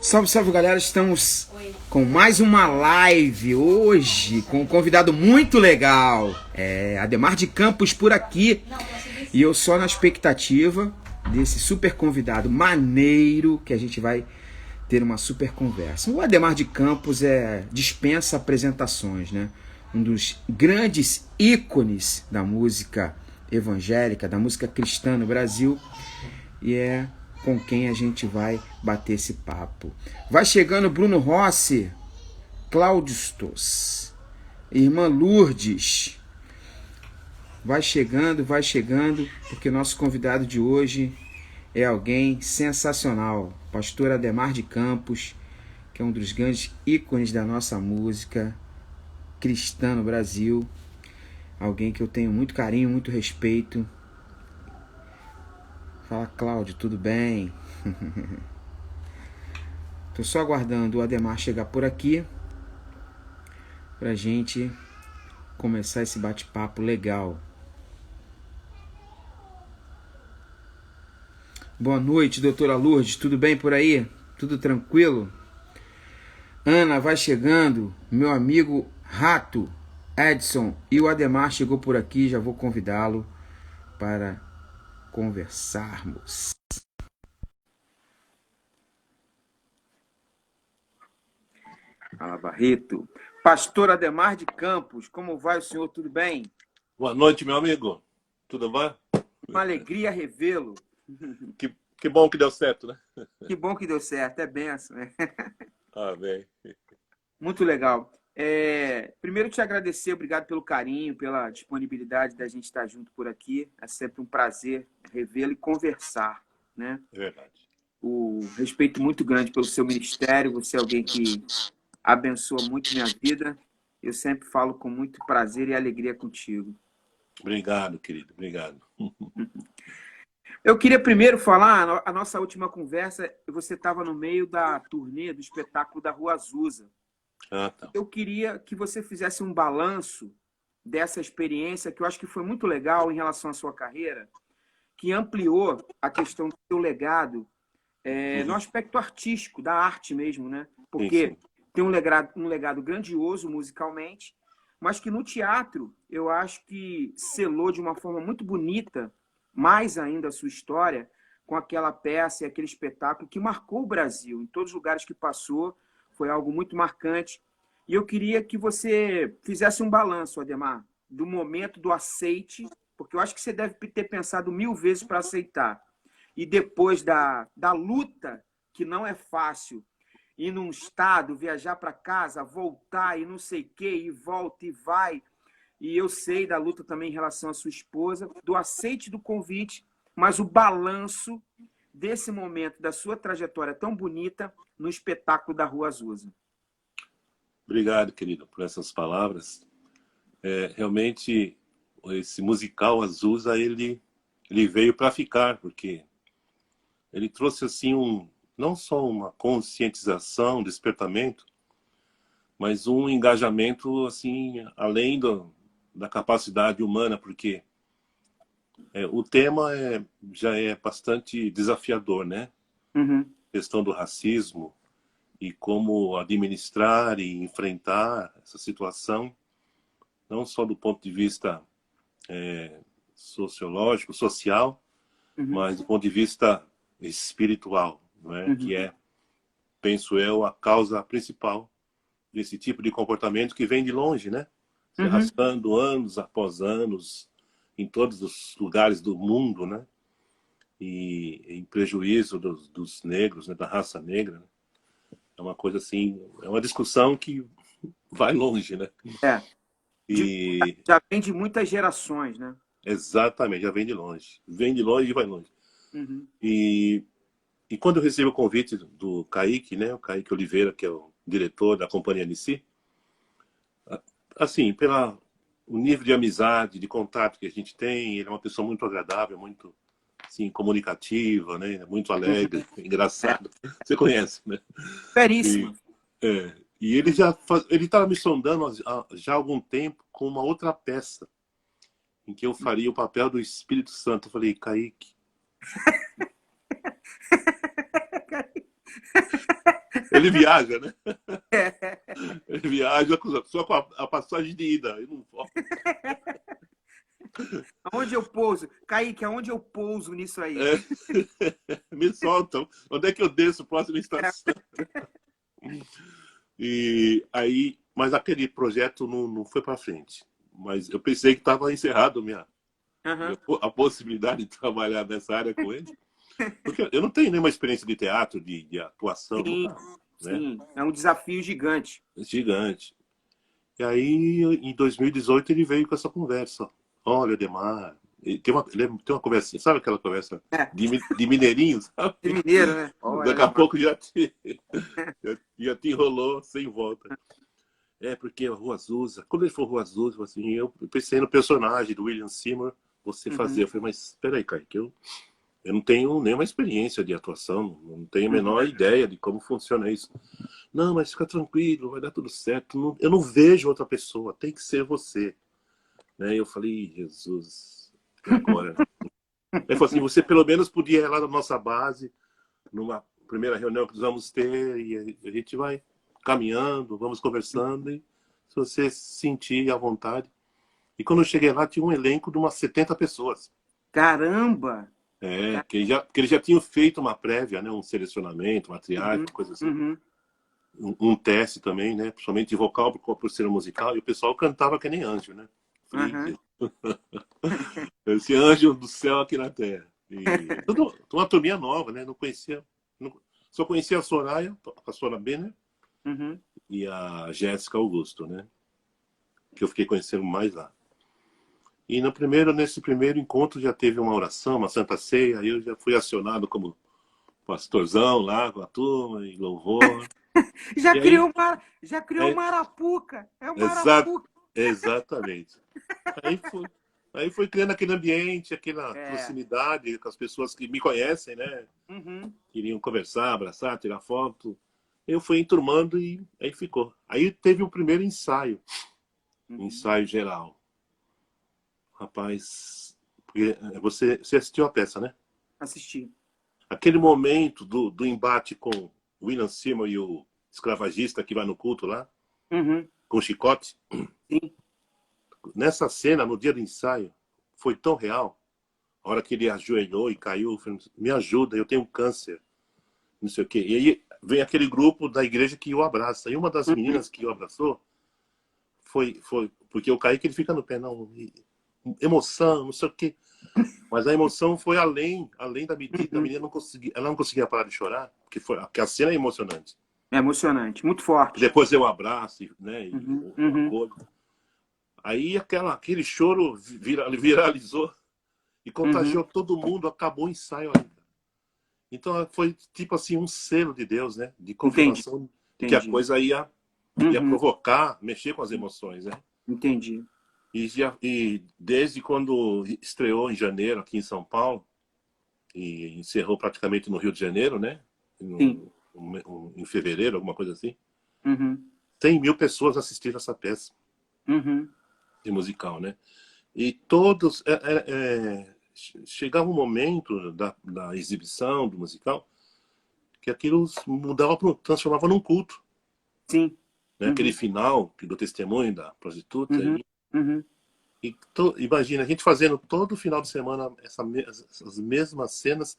Salve, salve, galera. Estamos com mais uma live hoje com um convidado muito legal. Ademar de Campos por aqui. E eu só na expectativa desse super convidado maneiro que a gente vai ter uma super conversa. O Ademar de Campos dispensa apresentações, né? Um dos grandes ícones da música evangélica, da música cristã no Brasil. E é com quem a gente vai bater esse papo. Vai chegando Bruno Rossi, Cláudio Stoss, irmã Lourdes. Vai chegando, porque nosso convidado de hoje é alguém sensacional. Pastor Ademar de Campos, que é um dos grandes ícones da nossa música cristã no Brasil. Alguém que eu tenho muito carinho, muito respeito. Fala, Cláudio, tudo bem? Tô só aguardando o Ademar chegar por aqui pra gente começar esse bate-papo legal. Boa noite, doutora Lourdes, tudo bem por aí? Tudo tranquilo? Ana vai chegando, meu amigo Rato, Edson e o Ademar chegou por aqui, já vou convidá-lo para conversarmos. Fala, Barreto. Pastor Ademar de Campos, como vai o senhor? Tudo bem? Boa noite, meu amigo. Tudo bem? Uma alegria revê-lo. Que bom que deu certo, né? Que bom que deu certo, é benção, né? Ah, bem. Muito legal. Primeiro te agradecer, obrigado pelo carinho, pela disponibilidade da gente estar junto por aqui. É sempre um prazer revê-lo e conversar, né? É verdade. O respeito muito grande pelo seu ministério, você é alguém que abençoa muito minha vida. Eu sempre falo com muito prazer e alegria contigo. Obrigado, querido. Obrigado. Eu queria primeiro falar, a nossa última conversa, você estava no meio da turnê do espetáculo da Rua Azusa. Ah, tá. Eu queria que você fizesse um balanço dessa experiência, que eu acho que foi muito legal em relação à sua carreira, que ampliou a questão do seu legado no aspecto artístico, da arte mesmo, né? Porque Sim. tem um legado grandioso musicalmente, mas que no teatro eu acho que selou de uma forma muito bonita, mais ainda a sua história, com aquela peça e aquele espetáculo que marcou o Brasil. Em todos os lugares que passou, foi algo muito marcante. E eu queria que você fizesse um balanço, Ademar, do momento do aceite, porque eu acho que você deve ter pensado 1000 vezes para aceitar. E depois da luta, que não é fácil, ir num estado, viajar para casa, voltar e não sei o quê, e volta e vai. E eu sei da luta também em relação à sua esposa, do aceite do convite, mas o balanço desse momento, da sua trajetória tão bonita no espetáculo da Rua Azusa. Obrigado, querido, por essas palavras. Realmente, esse musical Azusa, ele veio para ficar, porque ele trouxe assim não só uma conscientização, despertamento, mas um engajamento assim além da capacidade humana, porque o tema já é bastante desafiador, né? Uhum. Questão do racismo e como administrar e enfrentar essa situação, não só do ponto de vista sociológico, social, mas do ponto de vista espiritual, não é? Que penso eu, a causa principal desse tipo de comportamento que vem de longe, né? Se arrastando anos após anos em todos os lugares do mundo, né? E em prejuízo dos negros, né? Da raça negra. Né? É uma coisa assim, é uma discussão que vai longe, né? Já vem de muitas gerações, né? Exatamente, já vem de longe. Vem de longe e vai longe. Uhum. E quando eu recebi o convite do Kaique, né? O Kaique Oliveira, que é o diretor da Companhia MC, assim, o nível de amizade, de contato que a gente tem, ele é uma pessoa muito agradável, muito assim, comunicativa, né? Muito alegre, engraçado. Você conhece, né? Seríssimo. E ele ele estava me sondando já há algum tempo com uma outra peça em que eu faria o papel do Espírito Santo. Eu falei, Kaique, Ele viaja, né? Ele viaja só com a passagem de ida. Ele não volta. Aonde eu pouso? Kaique, aonde eu pouso nisso aí? É, me soltam. Onde é que eu desço? Próxima estação. E aí, mas aquele projeto não foi para frente. Mas eu pensei que estava encerrado Aham. a possibilidade de trabalhar nessa área com ele. Porque eu não tenho nenhuma experiência de teatro, de atuação, Sim, nunca, né? sim. É um desafio gigante. Gigante. E aí, em 2018, ele veio com essa conversa. Olha, Ademar, tem uma conversa, sabe aquela conversa É, de mineirinho, sabe? de mineiro, né? Olha, Daqui a Ademar. pouco já te enrolou sem volta. É, porque a Rua Azusa, quando ele falou Rua Azusa, assim, eu pensei no personagem do William Seymour, você fazia. Uhum, Eu falei, mas espera aí, Kaique, eu não tenho nenhuma experiência de atuação, não tenho a uhum. menor ideia de como funciona isso. Não, mas fica tranquilo, vai dar tudo certo. Eu não vejo outra pessoa, tem que ser você. Né? Eu falei, Jesus, e agora? Ele falou assim, você pelo menos podia ir lá na nossa base, numa primeira reunião que nós vamos ter, e a gente vai caminhando, vamos conversando, e se você sentir à vontade. E quando eu cheguei lá, tinha um elenco de umas 70 pessoas. Caramba! Que eles já tinham feito uma prévia, né? Um selecionamento, uma triagem, Uhum, coisa assim. uhum, Um teste também, né? Principalmente de vocal por ser um musical, e o pessoal cantava que nem anjo, né? Falei, uhum. esse anjo do céu aqui na Terra. E tudo uma turminha nova, né? Não conhecia, só conhecia a Soraya, a Sora Benner Uhum. e a Jéssica Augusto, né? Que eu fiquei conhecendo mais lá. E nesse primeiro encontro já teve uma oração, uma santa ceia, aí eu já fui acionado como pastorzão lá com a turma e louvor. Já E aí, criou já criou é, uma arapuca. É uma exa arapuca. exatamente. Aí foi, aí foi criando aquele ambiente, aquela É. proximidade com as pessoas que me conhecem, né? Uhum, Queriam conversar, abraçar, tirar foto. Eu fui enturmando e aí ficou. Aí teve o primeiro ensaio, uhum. ensaio geral. Rapaz, porque você assistiu a peça, né? Assisti. Aquele momento do embate com o William Seymour e o escravagista que vai no culto lá, Uhum. com o chicote. Sim. Nessa cena, no dia do ensaio, foi tão real. A hora que ele ajoelhou e caiu, falou, me ajuda, eu tenho câncer, não sei o quê. E aí vem aquele grupo da igreja que o abraça. E uma das Uhum. meninas que o abraçou foi porque o Kaique ele fica no pé, não, emoção, não sei o quê. Mas a emoção foi além da medida. A Uhum. menina ela não conseguia parar de chorar, porque a cena é emocionante. É emocionante, muito forte. Depois eu abraço, né, e Uhum. o Uhum. acordo. Aí aquele choro viralizou e Uhum. contagiou todo mundo, acabou o ensaio ainda. Então foi tipo assim um selo de Deus, né? De Entendi, confirmação de que a entendi. coisa ia Uhum. provocar, mexer com as emoções, né? Entendi. E desde quando estreou em janeiro aqui em São Paulo e encerrou praticamente no Rio de Janeiro, né? Sim. Em fevereiro, alguma coisa assim. Uhum. 100 mil pessoas assistiram essa peça Uhum. de musical, né? E todos chegava um momento da exibição do musical que aquilo mudava, transformava num culto, Sim. né? Aquele Uhum. final do testemunho da prostituta Uhum. Uhum. e imagina a gente fazendo todo final de semana essas mesmas cenas,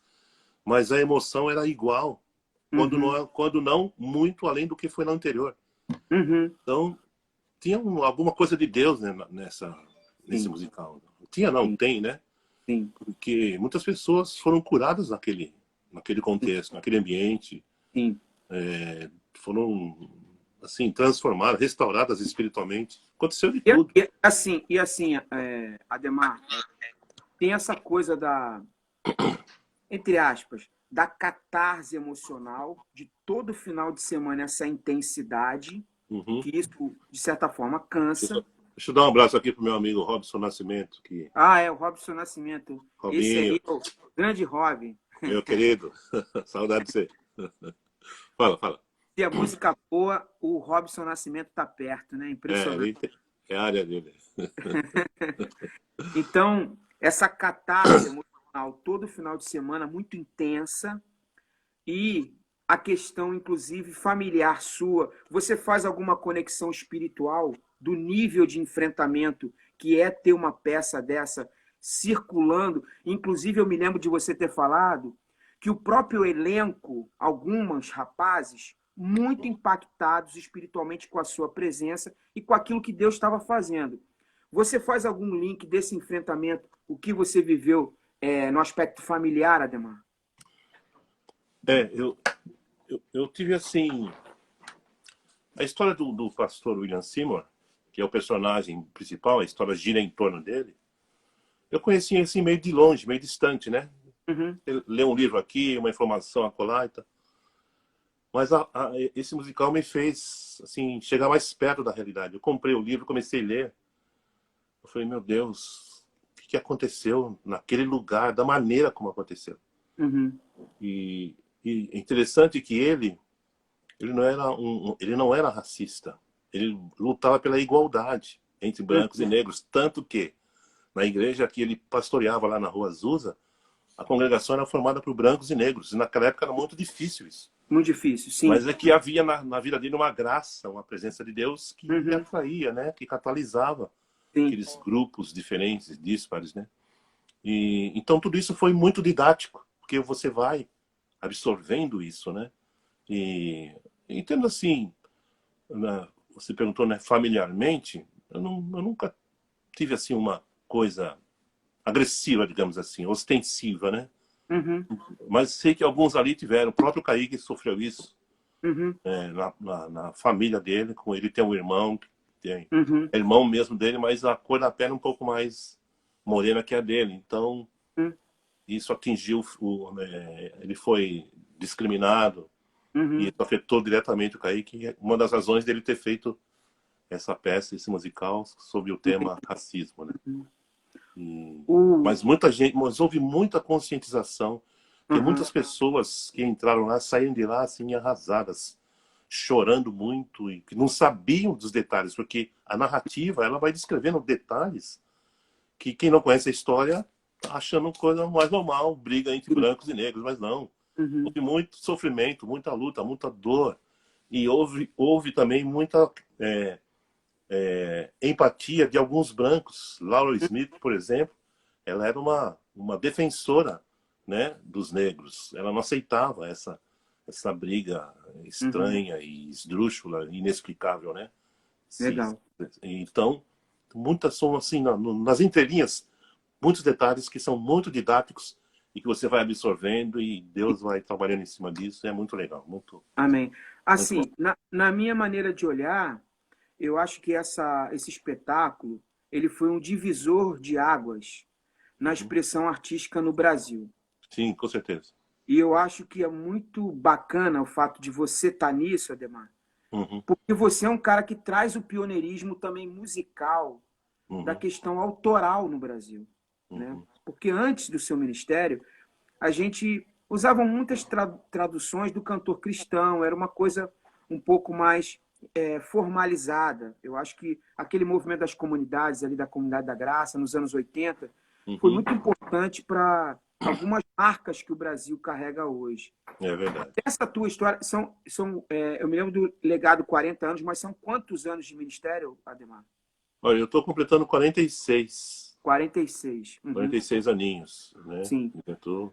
mas a emoção era igual, Uhum. quando não muito além do que foi na anterior. Uhum. Então tinha alguma coisa de Deus, né, nesse Sim. musical. Tinha não, Sim. tem, né? Sim. Porque muitas pessoas foram curadas naquele contexto, naquele ambiente, Sim. foram assim transformadas, restauradas espiritualmente. Aconteceu de tudo. E assim, Ademar, tem essa coisa entre aspas, da catarse emocional de todo final de semana, essa intensidade, Uhum. que isso, de certa forma, Deixa, cansa. deixa eu dar um abraço aqui pro meu amigo Robson Nascimento, que Ah, é o Robson Nascimento. Esse Robinho, aí é o grande Robin. meu querido, saudade de você. Fala, fala. Se a música boa, o Robson Nascimento tá perto, né? Impressionante. Ali é a área dele. Então, essa catarse emocional todo final de semana muito intensa e a questão, inclusive, familiar sua. Você faz alguma conexão espiritual do nível de enfrentamento que é ter uma peça dessa circulando? Inclusive, eu me lembro de você ter falado que o próprio elenco, alguns rapazes, muito impactados espiritualmente com a sua presença e com aquilo que Deus estava fazendo. Você faz algum link desse enfrentamento, o que você viveu no aspecto familiar, Ademar? Eu tive assim... A história do pastor William Seymour, que é o personagem principal, a história gira em torno dele, eu conheci assim meio de longe, meio distante, né? Uhum. Ler um livro aqui, uma informação acolá e tal. Mas esse musical me fez assim chegar mais perto da realidade. Eu comprei o livro, comecei a ler. Eu falei, meu Deus, o que aconteceu naquele lugar, da maneira como aconteceu? Uhum. E é interessante que ele não era racista. Ele lutava pela igualdade entre brancos e negros, tanto que na igreja que ele pastoreava lá na Rua Azusa, a congregação era formada por brancos e negros. E naquela época era muito difícil isso. Muito difícil, sim. Mas é que havia na vida dele uma graça, uma presença de Deus que atraía, né? Que catalisava aqueles grupos diferentes, díspares, né? E então tudo isso foi muito didático, porque você vai absorvendo isso, né? E entendo assim, você perguntou, né, familiarmente, eu nunca tive assim uma coisa agressiva, digamos assim, ostensiva, né? Uhum. Mas sei que alguns ali tiveram. O próprio Kaique sofreu isso Uhum. na família dele. Com ele tem um irmão, é irmão mesmo dele, mas a cor da pele é um pouco mais morena que a dele. Então, isso atingiu, ele foi discriminado e isso afetou diretamente o Kaique. Uma das razões dele ter feito essa peça, esse musical, sobre o tema racismo, né? Mas houve muita conscientização, porque muitas pessoas que entraram lá saíram de lá assim arrasadas, chorando muito e que não sabiam dos detalhes, porque a narrativa ela vai descrevendo detalhes que quem não conhece a história tá achando coisa mais normal, briga entre brancos e negros, mas não. Houve muito sofrimento, muita luta, muita dor e houve também muita empatia de alguns brancos. Laura Smith, por exemplo, ela era uma defensora, né, dos negros. Ela não aceitava essa briga estranha e esdrúxula, inexplicável, né? Legal. Então, muitas são assim, nas entrelinhas, muitos detalhes que são muito didáticos e que você vai absorvendo e Deus vai trabalhando em cima disso. É muito legal. Amém. Assim, muito... na minha maneira de olhar, eu acho que esse espetáculo ele foi um divisor de águas na expressão artística no Brasil. Sim, com certeza. E eu acho que é muito bacana o fato de você estar nisso, Ademar, porque você é um cara que traz o pioneirismo também musical da questão autoral no Brasil. Né? Porque antes do seu ministério, a gente usava muitas traduções do cantor cristão, era uma coisa um pouco mais formalizada. Eu acho que aquele movimento das comunidades, ali da Comunidade da Graça, nos anos 80, foi muito importante para algumas marcas que o Brasil carrega hoje. É verdade. Essa tua história, eu me lembro do legado 40 anos, mas são quantos anos de ministério, Ademar? Olha, eu estou completando 46. 46. 46 aninhos, né? Sim.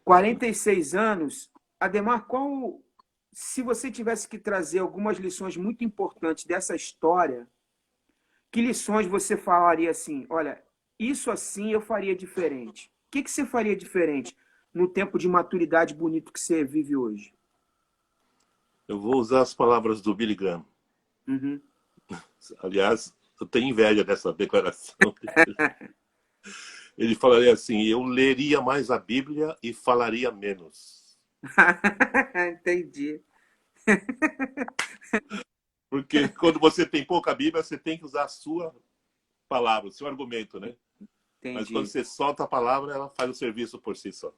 46 anos. Ademar, se você tivesse que trazer algumas lições muito importantes dessa história, que lições você falaria assim, olha, isso assim eu faria diferente? O que você faria diferente no tempo de maturidade bonito que você vive hoje? Eu vou usar as palavras do Billy Graham. Aliás, eu tenho inveja dessa declaração. Ele falaria assim, eu leria mais a Bíblia e falaria menos. Entendi. Porque quando você tem pouca Bíblia, você tem que usar a sua palavra, o seu argumento, né? Entendi. Mas quando você solta a palavra, ela faz o serviço por si só.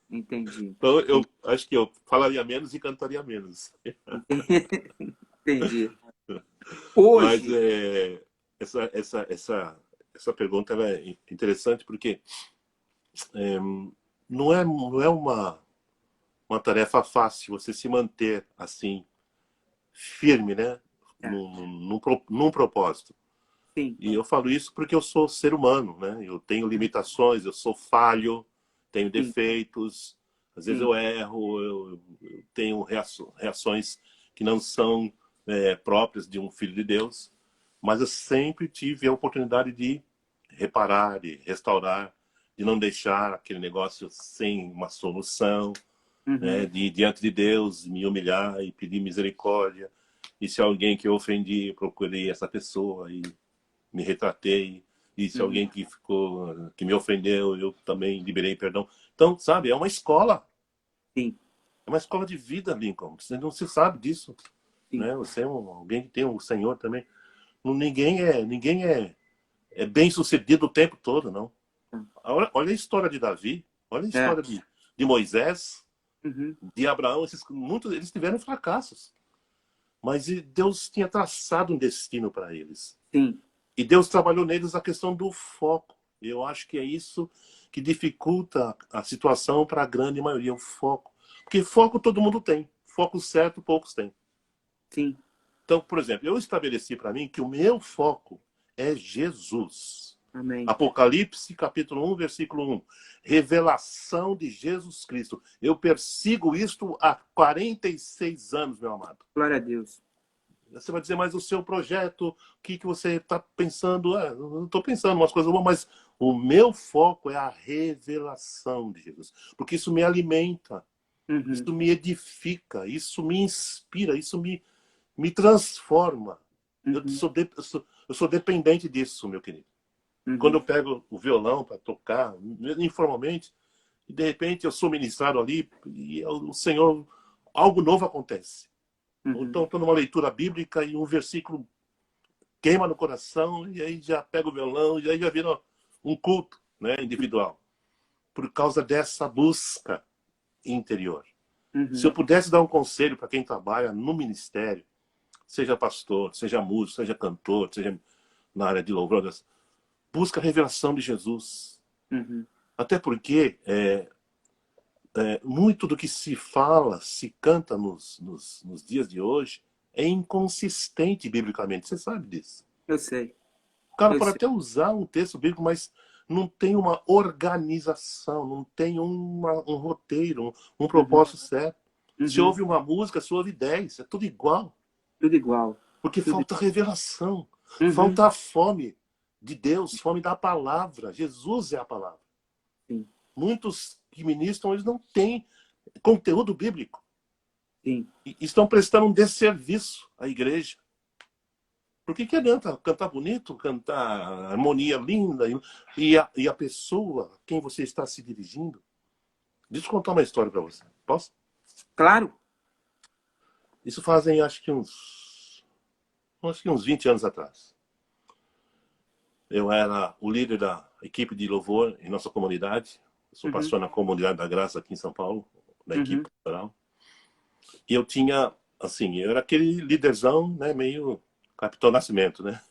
Entendi. Então, eu acho que eu falaria menos e cantaria menos. Entendi. Hoje... Mas essa pergunta ela é interessante porque não é uma tarefa fácil, você se manter assim, firme, né? É. Num propósito. Sim. E eu falo isso porque eu sou ser humano, né? Eu tenho limitações, eu sou falho, tenho Sim. defeitos, às vezes Sim. eu erro, eu tenho reações que não são próprias de um filho de Deus, mas eu sempre tive a oportunidade de reparar, de restaurar, de não deixar aquele negócio sem uma solução, né? De diante de Deus me humilhar e pedir misericórdia. E se alguém que eu ofendi, procurei essa pessoa e me retratei. E se alguém que me ofendeu, eu também liberei perdão. Então, sabe, é uma escola. Sim. É uma escola de vida, Lincoln. Você não se sabe disso, Sim. né? Você é alguém que tem o Senhor também. Ninguém é bem sucedido o tempo todo, não. Olha a história de Davi, olha a história de Moisés, de Abraão. Muitos eles tiveram fracassos, mas Deus tinha traçado um destino para eles. Sim. E Deus trabalhou neles a questão do foco. Eu acho que é isso que dificulta a situação para a grande maioria, o foco. Porque foco todo mundo tem. Foco certo, poucos têm. Sim. Então, por exemplo, eu estabeleci para mim que o meu foco é Jesus. Amém. Apocalipse, capítulo 1, versículo 1. Revelação de Jesus Cristo. Eu persigo isto há 46 anos, meu amado. Glória a Deus. Você vai dizer, mas o seu projeto, o que você está pensando? Eu estou pensando umas coisas boas, mas o meu foco é a revelação de Jesus. Porque isso me alimenta, isso me edifica, isso me inspira, isso me transforma. Eu sou dependente disso, meu querido. Quando eu pego o violão para tocar, informalmente, e de repente eu sou ministrado ali, e o Senhor, algo novo acontece. Então, estou numa leitura bíblica e um versículo queima no coração, e aí já pega o violão, e aí já vira um culto, né, individual. Por causa dessa busca interior. Se eu pudesse dar um conselho para quem trabalha no ministério, seja pastor, seja músico, seja cantor, seja na área de louvor, busca a revelação de Jesus. Até porque muito do que se fala, se canta nos dias de hoje, é inconsistente biblicamente. Você sabe disso. Eu sei. O cara pode até usar um texto bíblico, mas não tem uma organização, não tem um roteiro, um propósito certo. Se ouve uma música, se ouve 10, é tudo igual. Tudo igual. Porque tudo falta revelação, falta a fome de Deus, fome da palavra. Jesus é a palavra. Sim. Muitos que ministram, eles não têm conteúdo bíblico. Sim. E estão prestando um desserviço à igreja. Porque que adianta cantar bonito, cantar harmonia linda, e a pessoa a quem você está se dirigindo? Deixa eu contar uma história para você. Posso? Claro. Isso fazem, acho que uns 20 anos atrás. Eu era o líder da equipe de louvor em nossa comunidade. Eu sou pastor na Comunidade da Graça aqui em São Paulo, da equipe pastoral. E eu tinha, assim, eu era aquele líderzão, né, meio Capitão Nascimento, né?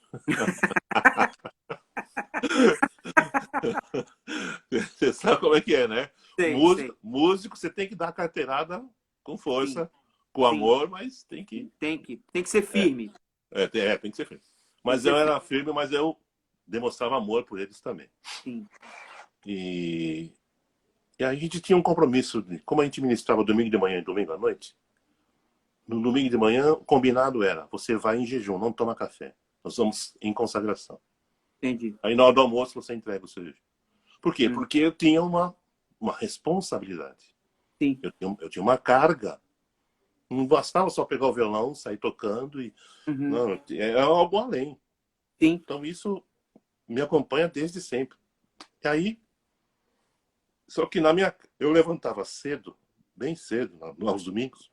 Você sabe como é que é, né? Sei. Músico, você tem que dar carteirada com força, Sim. com amor, mas tem que... Tem que ser firme. Tem que ser firme. Mas eu era firme, mas eu demonstrava amor por eles também. Sim. E a gente tinha um compromisso, como a gente ministrava domingo de manhã e domingo à noite, no domingo de manhã o combinado era, você vai em jejum, não toma café. Nós vamos em consagração. Entendi. Aí na hora do almoço você entrega o seu jejum. Por quê? Porque eu tinha uma responsabilidade. Sim. Eu tinha uma carga. Não bastava só pegar o violão, sair tocando. Não, é algo além. Sim. Então isso me acompanha desde sempre. E aí, só que eu levantava cedo, bem cedo, aos domingos,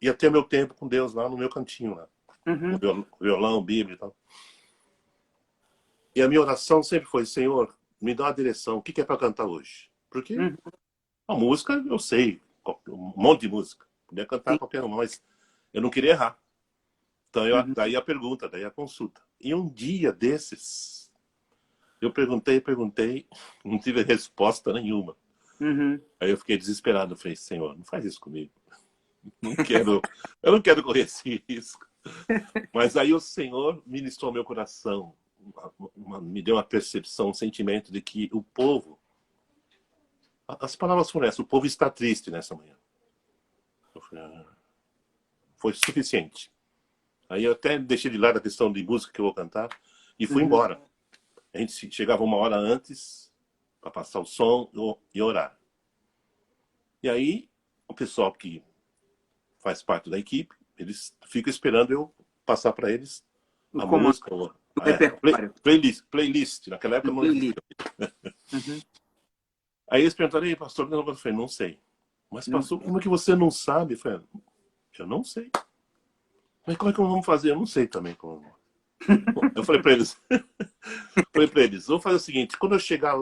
ia ter meu tempo com Deus lá no meu cantinho, lá. Com violão, Bíblia e tal. E a minha oração sempre foi, Senhor, me dá uma direção, o que é para cantar hoje? Porque a música, eu sei, um monte de música. Podia cantar qualquer uma, mas eu não queria errar. Então, daí a pergunta, daí a consulta. E um dia desses, eu perguntei, não tive resposta nenhuma. Uhum. Aí eu fiquei desesperado. Eu falei, Senhor, não faz isso comigo. Não quero, eu não quero correr esse risco. Mas aí o Senhor ministrou ao meu coração, me deu uma percepção, um sentimento de que o povo, as palavras foram essas, o povo está triste nessa manhã. Eu falei, foi suficiente. Aí eu até deixei de lado a questão de música que eu vou cantar e fui embora. A gente chegava 1 hora antes para passar o som e orar. E aí o pessoal que faz parte da equipe, eles ficam esperando eu passar para eles O a comando, música. o repertório. Playlist. Naquela época O não playlist. existia. Uhum. Aí eles perguntaram, ei, pastor, eu falei, não sei. Mas Não pastor, sei. como é que você não sabe? Eu falei, eu não sei. Mas como é que vamos fazer? Eu não sei também como. Eu falei para eles, vamos fazer o seguinte, quando eu chegar,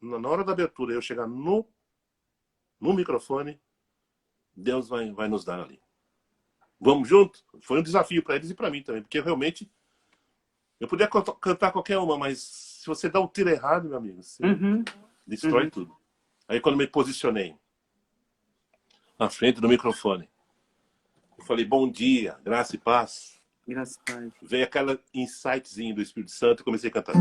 na hora da abertura, eu chegar no microfone, Deus vai nos dar ali. Vamos junto? Foi um desafio para eles e para mim também, porque realmente eu podia cantar qualquer uma, mas se você dá um tiro errado, meu amigo, você destrói tudo. Aí quando me posicionei na frente do microfone, eu falei, bom dia, graça e paz. Graças a Deus. Veio aquela insightzinho do Espírito Santo e comecei a cantar.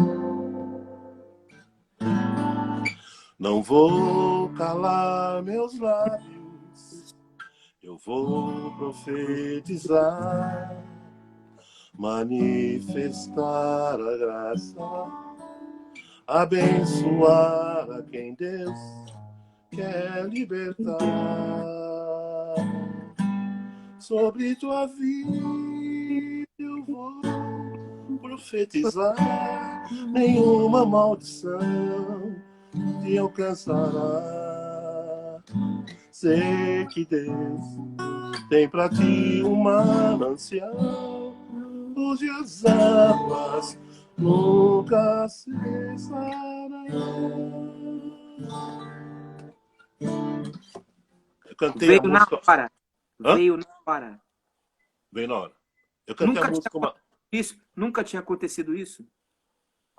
Não vou calar meus lábios, eu vou profetizar, manifestar a graça, abençoar a quem Deus quer libertar. Sobre tua vida eu vou profetizar, nenhuma maldição te alcançará. Sei que Deus tem pra ti um manancial, use as águas nunca cessará. Eu cantei Veio a na música. hora. Hã? Veio na hora. Veio na hora. Eu cantei a música Nunca tinha acontecido isso?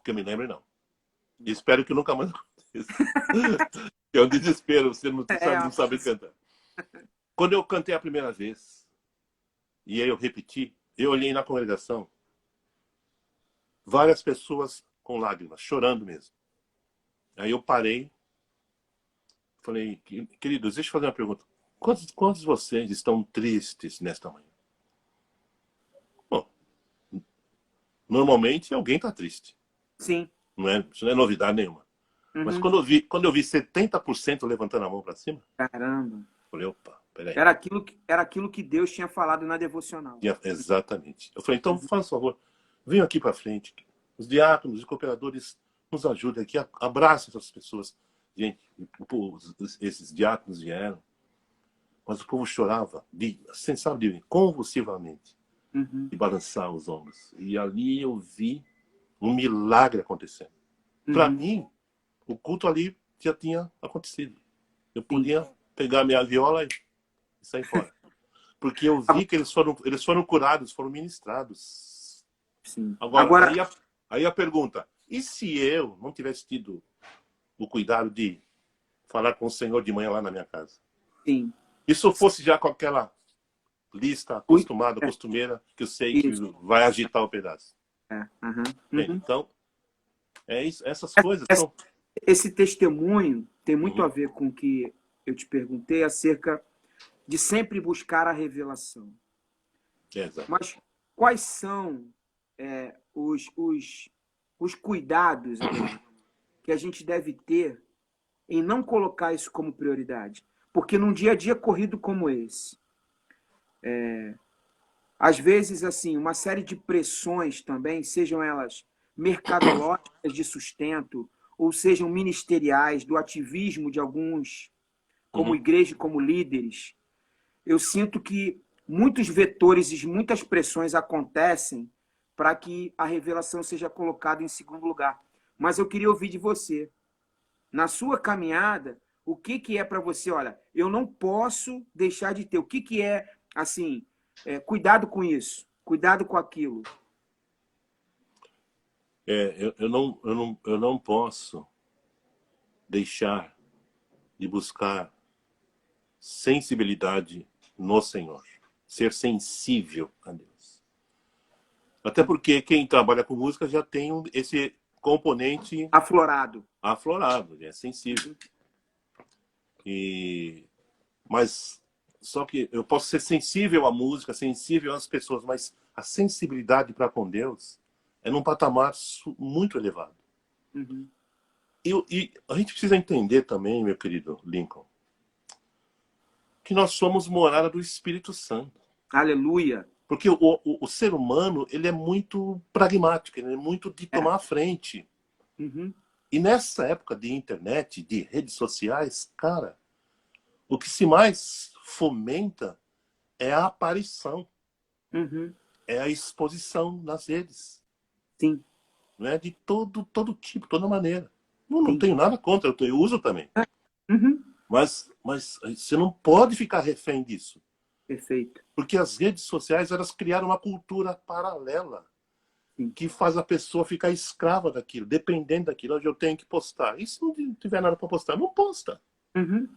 que eu me lembro, não. E espero que nunca mais aconteça. É um desespero, você não sabe cantar. Quando eu cantei a primeira vez, e aí eu repeti, eu olhei na congregação, várias pessoas com lágrimas, chorando mesmo. Aí eu parei, falei, queridos, deixa eu fazer uma pergunta. Quantos de vocês estão tristes nesta manhã? Bom, normalmente alguém está triste. Sim. Isso não é novidade nenhuma. Mas quando eu vi 70% levantando a mão para cima, Caramba. falei, opa, peraí. Era aquilo que Deus tinha falado na devocional. Exatamente. Eu falei, então, faz favor, venham aqui para frente. Os diáconos e cooperadores nos ajudem aqui, abracem essas pessoas. Gente, esses diáconos vieram, mas o povo chorava, sem saber, convulsivamente, e balançar os ombros. E ali eu vi um milagre acontecendo. Para mim, o culto ali já tinha acontecido. Eu podia pegar minha viola e sair fora. Porque eu vi que eles foram curados, foram ministrados. Sim. Agora aí a pergunta, e se eu não tivesse tido o cuidado de falar com o Senhor de manhã lá na minha casa? Sim. E se eu fosse já com aquela lista acostumada, costumeira, que eu sei que vai agitar o pedaço? Então, é isso, essas coisas são... Esse testemunho tem muito a ver com o que eu te perguntei acerca de sempre buscar a revelação. Exato. Mas quais são os cuidados, Ademar, que a gente deve ter em não colocar isso como prioridade? Porque num dia a dia corrido como esse, às vezes, assim, uma série de pressões também, sejam elas mercadológicas de sustento, ou sejam ministeriais, do ativismo de alguns, como igreja, como líderes, eu sinto que muitos vetores e muitas pressões acontecem para que a revelação seja colocada em segundo lugar. Mas eu queria ouvir de você. Na sua caminhada, o que é para você? Olha, eu não posso deixar de ter. O que é, assim, cuidado com isso, cuidado com aquilo. Eu não posso deixar de buscar sensibilidade no Senhor. Ser sensível a Deus. Até porque quem trabalha com música já tem esse componente Aflorado. É sensível. Mas só que eu posso ser sensível à música, sensível às pessoas, mas a sensibilidade para com Deus é num patamar muito elevado. Uhum. E a gente precisa entender também, meu querido Lincoln, que nós somos morada do Espírito Santo. Aleluia. Porque o ser humano, ele é muito pragmático, ele é muito de tomar a frente. Uhum. E nessa época de internet, de redes sociais, cara, o que se mais fomenta é a aparição, Uhum. é a exposição nas redes. Sim. Não é? De todo tipo, toda maneira. Eu não Sim. tenho nada contra, eu uso também. Uhum. Mas você não pode ficar refém disso. Perfeito. Porque as redes sociais, elas criaram uma cultura paralela. Sim. Que faz a pessoa ficar escrava daquilo, dependendo daquilo, onde eu tenho que postar. E se não tiver nada para postar, não posta. Uhum.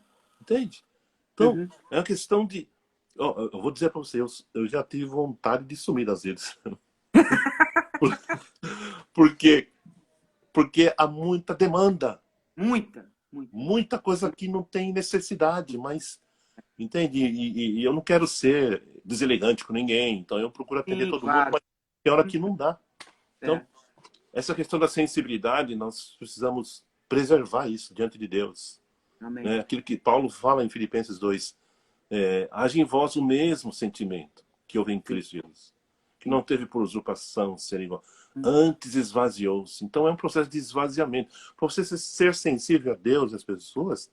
Entende? Então, Uhum. é uma questão de... eu vou dizer para você, eu já tive vontade de sumir das redes. porque há muita demanda. Muita. Muita coisa que não tem necessidade, mas... Entende? E eu não quero ser deselegante com ninguém, então eu procuro atender Sim, todo claro. mundo, mas tem hora que não dá. Então, É. essa questão da sensibilidade, nós precisamos preservar isso diante de Deus. Amém. Né? Aquilo que Paulo fala em Filipenses 2, age em vós o mesmo sentimento que houve em Cristo Jesus, que não teve por usurpação ser igual, antes esvaziou-se. Então é um processo de esvaziamento. Para você ser sensível a Deus e às pessoas,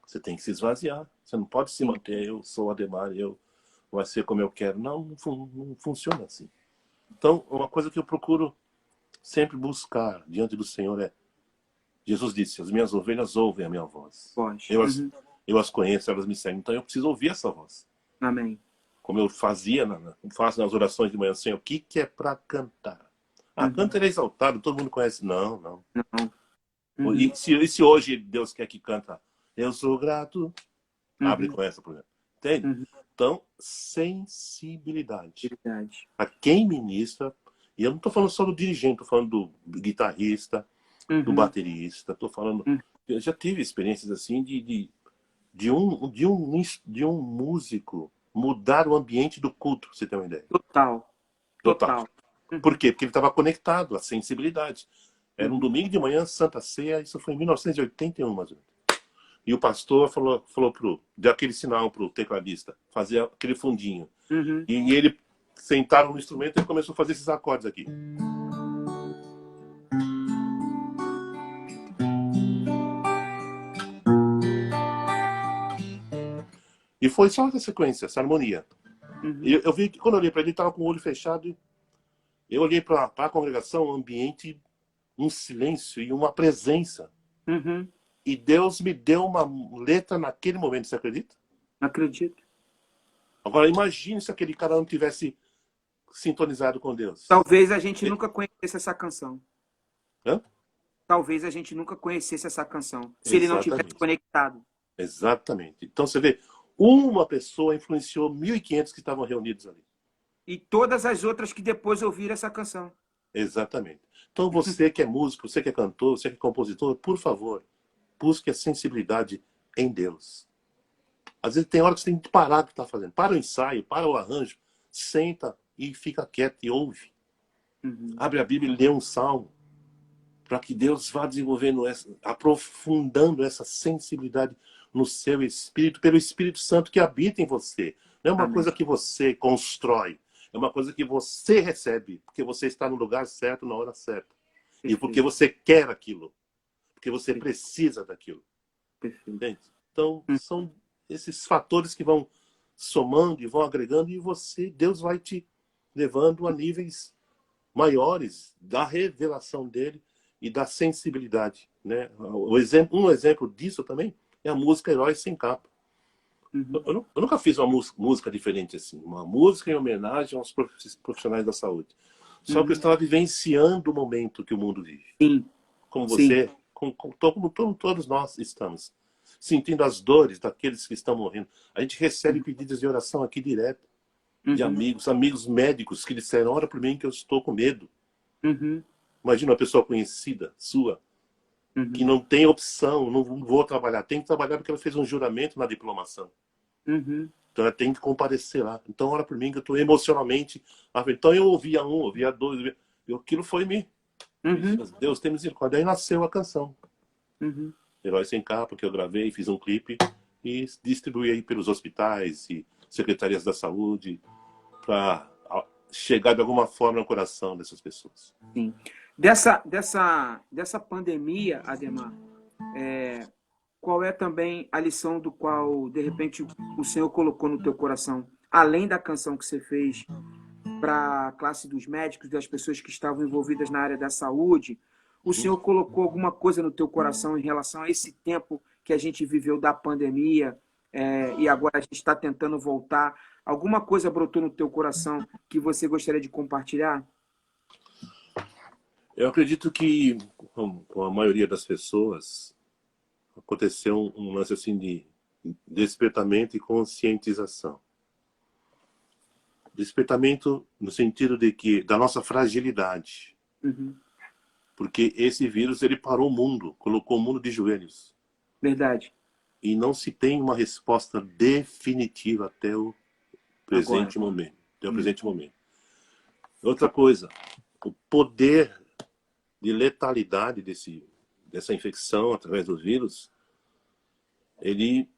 você tem que se esvaziar. Você não pode se manter, eu sou Ademar, vai ser como eu quero. Não funciona assim. Então, uma coisa que eu procuro sempre buscar diante do Senhor é... Jesus disse, as minhas ovelhas ouvem a minha voz. Pode. Eu as conheço, elas me seguem. Então eu preciso ouvir essa voz. Amém. Como eu faço nas orações de manhã, Senhor, o que é para cantar? Canta ele exaltado, todo mundo conhece. Não. Uhum. E se hoje Deus quer que canta, eu sou grato, abre com essa, por exemplo. Entende? Uhum. Então, sensibilidade. Verdade. A quem ministra, e eu não estou falando só do dirigente, estou falando do guitarrista, do baterista, estou falando... Eu já tive experiências assim de um músico mudar o ambiente do culto, pra você ter uma ideia. Total. Por quê? Porque ele estava conectado à sensibilidade. Era um domingo de manhã, Santa Ceia, isso foi em 1981, mais ou menos. E o pastor deu aquele sinal pro tecladista, fazer aquele fundinho. E ele sentaram no instrumento e ele começou a fazer esses acordes aqui. E foi só essa sequência, essa harmonia. E eu vi que quando eu olhei para ele estava com o olho fechado. Eu olhei para a congregação, um ambiente, um silêncio e uma presença. E Deus me deu uma letra naquele momento, você acredita? Acredito. Agora imagine se aquele cara não tivesse sintonizado com Deus. Talvez a gente nunca conhecesse essa canção. Hã? Talvez a gente nunca conhecesse essa canção. Se Exatamente. ele não tivesse conectado. Exatamente. Então você vê, uma pessoa influenciou 1.500 que estavam reunidos ali. E todas as outras que depois ouviram essa canção. Exatamente. Então você que é músico, você que é cantor, você que é compositor, por favor, busque a sensibilidade em Deus. Às vezes tem hora que você tem que parar o que está fazendo. Para o ensaio, para o arranjo, senta e fica quieto e ouve. Abre a Bíblia e lê um salmo. Para que Deus vá desenvolvendo, aprofundando essa sensibilidade no seu espírito, pelo Espírito Santo que habita em você. Não é uma coisa que você constrói. É uma coisa que você recebe, porque você está no lugar certo, na hora certa. Perfeito. E porque você quer aquilo. Porque você precisa daquilo. Entende? Então, são esses fatores que vão somando e vão agregando, e Deus vai te levando a níveis maiores da revelação dele e da sensibilidade. Né? Um exemplo disso também é a música Heróis Sem Capa. Eu nunca fiz uma música diferente assim. Uma música em homenagem aos profissionais da saúde. Só que eu estava vivenciando o momento que o mundo vive. Sim. Como você, como todos nós estamos. sentindo as dores daqueles que estão morrendo. A gente recebe pedidos de oração aqui direto, de amigos médicos que disseram, ora por mim que eu estou com medo. Imagina uma pessoa conhecida, sua, que não tem opção, não vou trabalhar. Tem que trabalhar porque ela fez um juramento na diplomação. Então ela tem que comparecer lá. Então ora por mim que eu estou emocionalmente... Então eu ouvia um, ouvia dois, aquilo foi me... Deus tem misericórdia. Aí nasceu a canção. Heróis Sem Capa, que eu gravei, fiz um clipe e distribuí aí pelos hospitais e secretarias da saúde para chegar de alguma forma no coração dessas pessoas. Sim. Dessa pandemia, Ademar, qual é também a lição do qual, de repente, o Senhor colocou no teu coração, além da canção que você fez para a classe dos médicos, das pessoas que estavam envolvidas na área da saúde, o Senhor colocou alguma coisa no teu coração em relação a esse tempo que a gente viveu da pandemia e agora a gente está tentando voltar? Alguma coisa brotou no teu coração que você gostaria de compartilhar? Eu acredito que, com a maioria das pessoas, aconteceu um lance assim de despertamento e conscientização. Despertamento no sentido de que da nossa fragilidade. Porque esse vírus ele parou o mundo, colocou o mundo de joelhos. Verdade. E não se tem uma resposta definitiva até o presente momento. Até o presente momento. Outra coisa, o poder de letalidade dessa infecção através do vírus, ele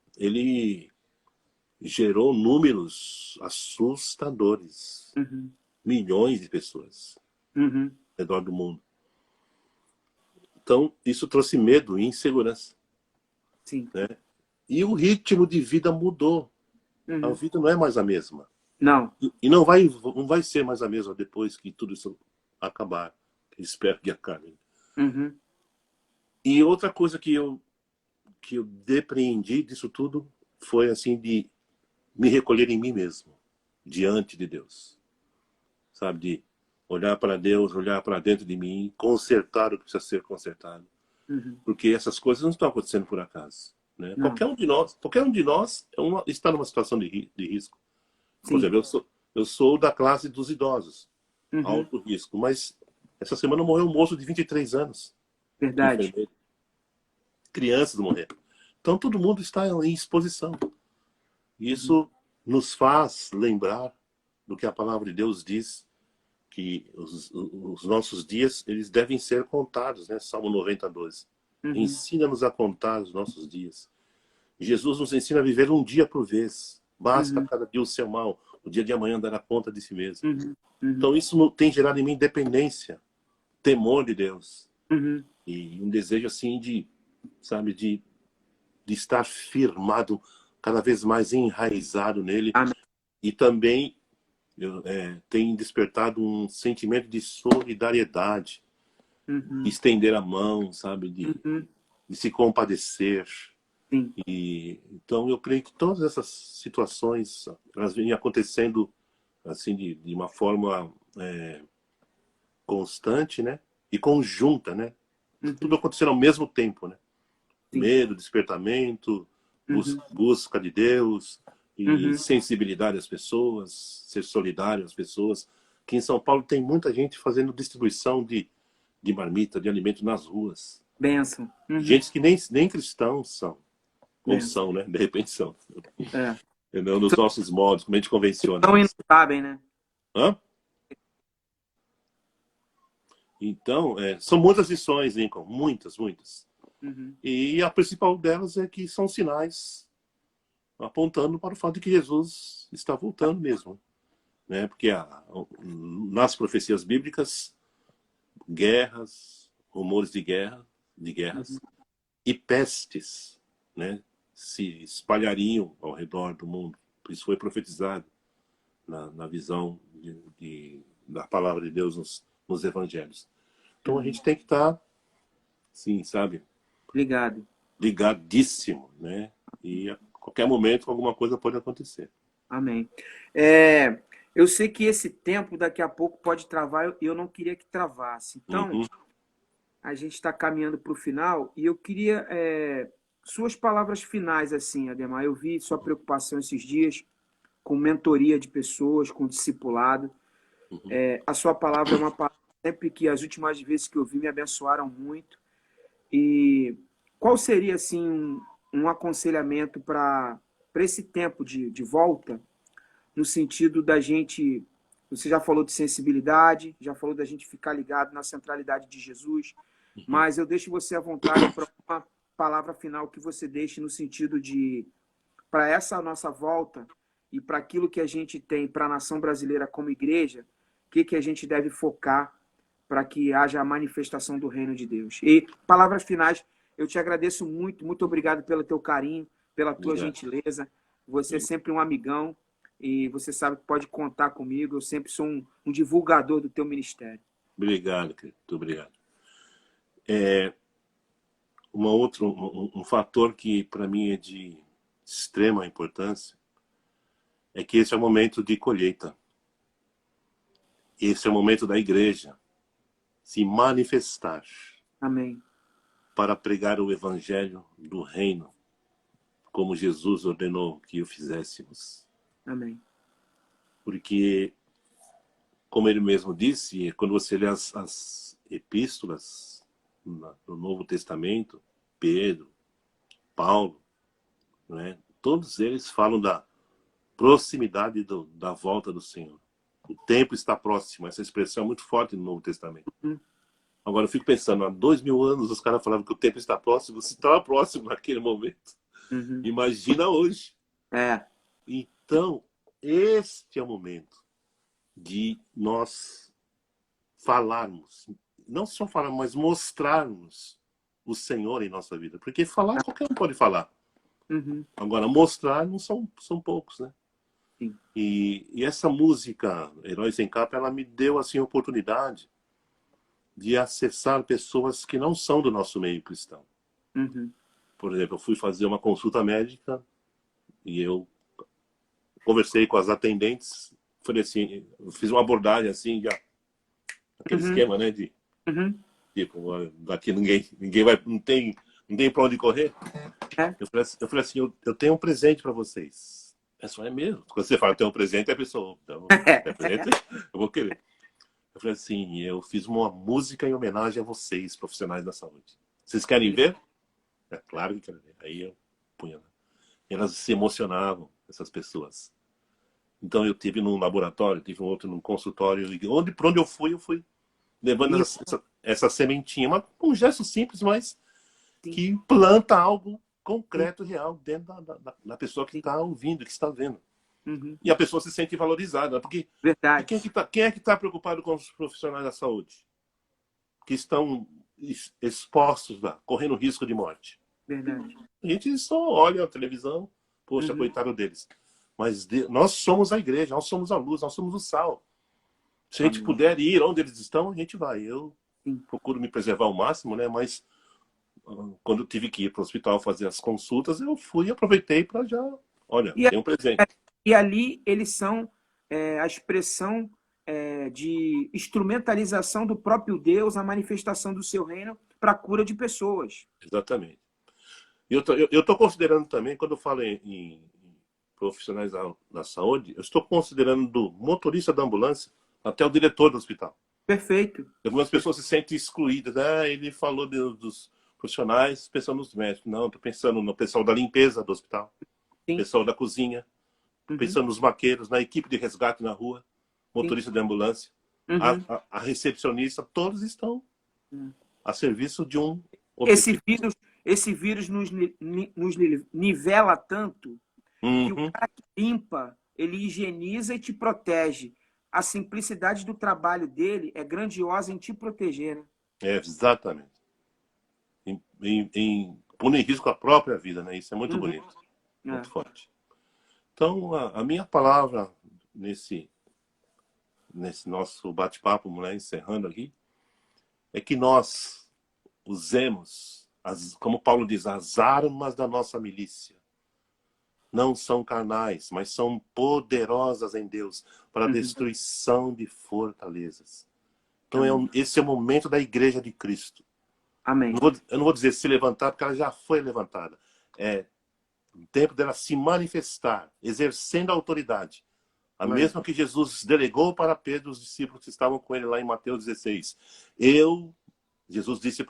gerou números assustadores. Milhões de pessoas ao redor do mundo. Então, isso trouxe medo e insegurança. Sim. Né? E o ritmo de vida mudou. A vida não é mais a mesma. Não. E não vai ser mais a mesma depois que tudo isso acabar. Espero que acabe. E outra coisa que eu depreendi disso tudo foi assim de me recolher em mim mesmo, diante de Deus. Sabe, de olhar para Deus, olhar para dentro de mim, consertar o que precisa ser consertado. Porque essas coisas não estão acontecendo por acaso. Né? Qualquer um de nós está numa situação de risco. Por exemplo, eu sou da classe dos idosos, alto risco, mas essa semana morreu um moço de 23 anos. Verdade. Crianças morreram. Então todo mundo está em exposição. Isso nos faz lembrar do que a palavra de Deus diz, que os nossos dias eles devem ser contados, né? Salmo 90:12. Ensina-nos a contar os nossos dias. Jesus nos ensina a viver um dia por vez. Basta cada dia o seu mal. O dia de amanhã dará conta de si mesmo. Então isso tem gerado em mim dependência, temor de Deus. E um desejo assim de estar firmado, cada vez mais enraizado nele. Amém. E também tem despertado um sentimento de solidariedade, estender a mão, sabe, de se compadecer. Então eu creio que todas essas situações elas vêm acontecendo assim de uma forma constante, né, e conjunta, né, tudo acontecendo ao mesmo tempo, né. Medo, despertamento, busca de Deus e sensibilidade às pessoas, ser solidário às pessoas. Aqui em São Paulo tem muita gente fazendo distribuição de marmita, de alimento nas ruas. Bênção. Gente que nem cristãos são. Ou são, né? De repente são. Não, nos nossos modos, como a gente convenciona. Não sabem, né? Então, são muitas lições, Lincoln. Muitas. E a principal delas é que são sinais apontando para o fato de que Jesus está voltando mesmo. Né? Porque nas profecias bíblicas, guerras, rumores de guerras e pestes, né, se espalhariam ao redor do mundo. Isso foi profetizado na visão da palavra de Deus nos evangelhos. Então a gente tem que estar, sim, sabe? Ligadíssimo, né? E a qualquer momento alguma coisa pode acontecer. Amém. Eu sei que esse tempo daqui a pouco pode travar e eu não queria que travasse. Então, a gente está caminhando para o final e eu queria suas palavras finais, assim, Ademar. Eu vi sua preocupação esses dias com mentoria de pessoas, com discipulado. A sua palavra é uma palavra sempre que as últimas vezes que eu vi me abençoaram muito. E qual seria, assim, um aconselhamento para esse tempo de volta, no sentido da gente... Você já falou de sensibilidade, já falou da gente ficar ligado na centralidade de Jesus, mas eu deixo você à vontade para uma palavra final que você deixe no sentido de, para essa nossa volta e para aquilo que a gente tem para a nação brasileira como igreja, o que a gente deve focar para que haja a manifestação do reino de Deus. E palavras finais, eu te agradeço muito, muito obrigado pelo teu carinho, pela tua gentileza. Você é sempre um amigão e você sabe que pode contar comigo. Eu sempre sou um divulgador do teu ministério. Obrigado, querido. Muito obrigado. Um fator que para mim é de extrema importância é que esse é o momento de colheita. Esse é o momento da igreja se manifestar. Amém. Para pregar o evangelho do reino, como Jesus ordenou que o fizéssemos. Amém. Porque, como ele mesmo disse, quando você lê as epístolas no Novo Testamento, Pedro, Paulo, né, todos eles falam da proximidade da volta do Senhor. O tempo está próximo. Essa expressão é muito forte no Novo Testamento. Agora eu fico pensando, há 2000 anos os caras falavam que o tempo está próximo. Você estava próximo naquele momento. Imagina hoje. Então, este é o momento de nós falarmos, não só falarmos, mas mostrarmos o Senhor em nossa vida. Porque falar, qualquer um pode falar. Agora, mostrar não são poucos, né? E essa música, Heróis em Capa, ela me deu assim, a oportunidade de acessar pessoas que não são do nosso meio cristão. Por exemplo, eu fui fazer uma consulta médica e eu conversei com as atendentes, falei assim, eu fiz uma abordagem assim, já, aquele esquema, né, de tipo, daqui ninguém vai, não tem para onde correr. Eu falei assim, eu tenho um presente para vocês. É mesmo? Quando você fala, eu tenho um presente, a pessoa, então, é presente? Eu vou querer. Eu falei assim, eu fiz uma música em homenagem a vocês, profissionais da saúde. Vocês querem ver? É claro que querem ver. Aí eu punha. Elas se emocionavam, essas pessoas. Então eu tive num laboratório, tive um outro num consultório. Por onde eu fui levando essa sementinha. Um gesto simples, mas que planta algo concreto, real, dentro da pessoa que está ouvindo, que está vendo. E a pessoa se sente valorizada. Porque quem é que tá preocupado com os profissionais da saúde? Que estão expostos lá, correndo risco de morte. A gente só olha a televisão, poxa, coitado deles. Mas nós somos a igreja, nós somos a luz, nós somos o sal. Se a gente puder ir onde eles estão, a gente vai. Eu procuro me preservar ao máximo, né? Mas quando eu tive que ir para o hospital fazer as consultas, eu fui e aproveitei para já... Olha, tem um presente. E ali eles são a expressão de instrumentalização do próprio Deus, a manifestação do seu reino para a cura de pessoas. Exatamente. Eu estou considerando também, quando eu falo em profissionais da saúde, eu estou considerando do motorista da ambulância até o diretor do hospital. Perfeito. Algumas pessoas se sentem excluídas. Ele falou dos profissionais, pensando nos médicos. Não, estou pensando no pessoal da limpeza do hospital, pessoal da cozinha, pensando nos maqueiros, na equipe de resgate na rua, motorista de ambulância, a recepcionista, todos estão a serviço de um objetivo. Esse vírus nos nivela tanto que o cara que limpa, ele higieniza e te protege. A simplicidade do trabalho dele é grandiosa em te proteger, né? Exatamente. Pondo em risco a própria vida, né? Isso é muito bonito, muito forte. Então, a minha palavra nesse nosso bate-papo, né, encerrando aqui, é que nós usemos, como Paulo diz, as armas da nossa milícia. Não são carnais, mas são poderosas em Deus para a destruição de fortalezas. Então, esse é o momento da igreja de Cristo. Amém. Eu não vou dizer se levantar, porque ela já foi levantada. é o tempo dela se manifestar, exercendo a autoridade. A mesma que Jesus delegou para Pedro, os discípulos que estavam com ele lá em Mateus 16. Jesus disse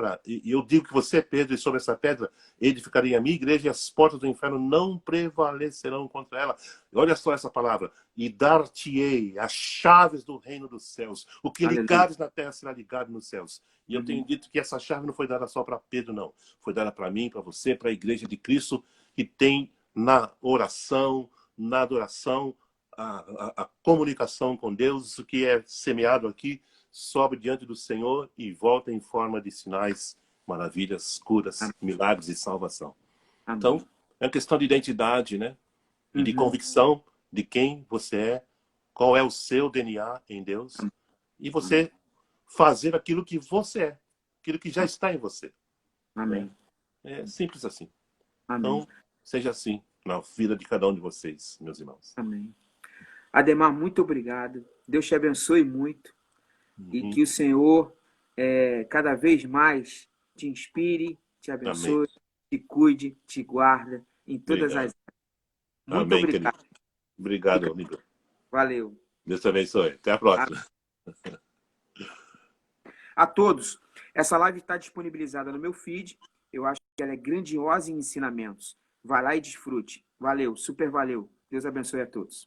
eu digo que você é Pedro, e sobre essa pedra edificarei a minha igreja, e as portas do inferno não prevalecerão contra ela. Olha só essa palavra. E dar-te-ei as chaves do reino dos céus. O que ligares na terra será ligado nos céus. E eu tenho dito que essa chave não foi dada só para Pedro, não. Foi dada para mim, para você, para a igreja de Cristo, que tem na oração, na adoração, a comunicação com Deus. O que é semeado aqui sobe diante do Senhor e volta em forma de sinais, maravilhas, curas, milagres e salvação. Amém. Então, é uma questão de identidade, né? E de convicção de quem você é, qual é o seu DNA em Deus, e você fazer aquilo que você é, aquilo que já está em você. Amém. É simples assim. Amém. Então, seja assim na vida de cada um de vocês, meus irmãos. Amém. Ademar, muito obrigado. Deus te abençoe muito. E que o Senhor cada vez mais te inspire, te abençoe, te cuide, te guarda em todas as áreas. Muito obrigado. Querido. Obrigado, amigo. Valeu. Deus te abençoe. Até a próxima. A todos, essa live está disponibilizada no meu feed. Eu acho que ela é grandiosa em ensinamentos. Vai lá e desfrute. Valeu, super valeu. Deus abençoe a todos.